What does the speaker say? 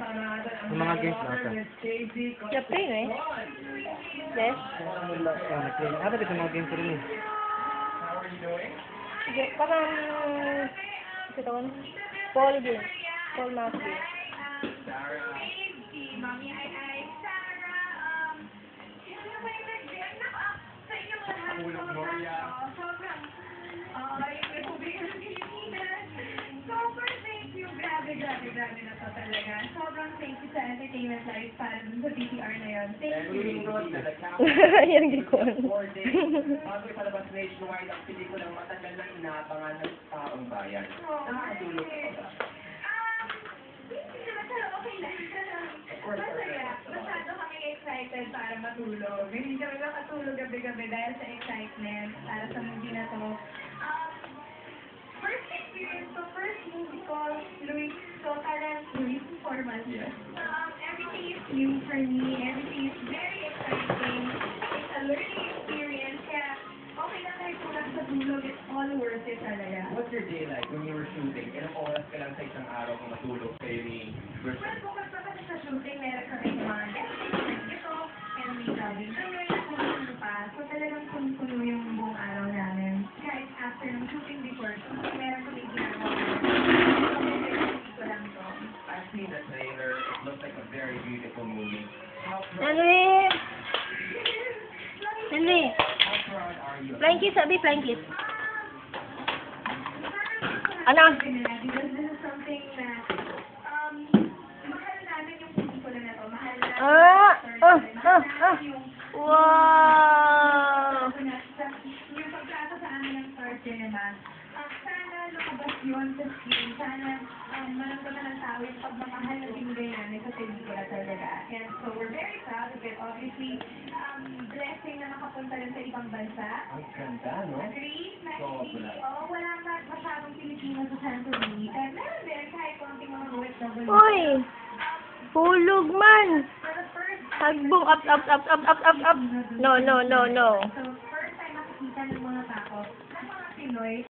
Yung mga games nasa. Na-play na eh. Yes? Nag-play. Ano ba mga games rin eh? Sige, parang... Ito tawag? Paul game. Paul Math game. Grabe na to talaga. Sobrang thank you sa Entertainment Life para dun sa BTR na yun. Thank you. Yan, di ko. Bago ipalabas nationwide ang pelikulang matagal na inaabangan ng taong bayan. Nakakatulog ka ba? Hindi naman pero okay lang. Masaya. Masyado kami excited para matulog. Hindi kami makatulog gabi-gabi dahil sa excitement para sa movie na to. First experience ko, first movie ko, Luis, so parang Luis formal. Yes. Everything is new for me. Everything is very exciting. It's a learning experience. Kaya okay na tayo kulang sa tulog. It's all worth it talaga. What's your day like when you were shooting? Ilang oras ka lang sa isang araw kung matulog kayo ni Well, bukod pa kasi sa shooting, meron kami mga guests. Ito, and may driving kami, kung pa. So talagang puno yung buong araw namin. Kahit after ng shooting before, meron kami ginagawa. So, lang to. I've seen the trailer. It looks like a very beautiful movie. Henry! Henry! How proud are you? Flying kiss, sabi, flying kiss. Ano? Because this is something na, mahal namin yung pelikula na to. Mahal namin yung Wow! yung pagkata sa amin ng Star Cinema. Sana lumabas yun sa screen. Sana maramdaman ng tao yung pagmamahal na binigay namin sa pelikula talaga. And so we're very proud of it. Obviously, blessing na makapunta rin sa ibang bansa. Ang ganda, no? Agree? Sobra. Oo, wala masyadong Pilipino sa Santorini. Pero meron din kahit konting mga OFW. Uy! Hulog man! For the first Hagbong up, up, up, up, up, up, up. No, no, no, no. So, first time makikita ng mga tao, ng mga Pinoy,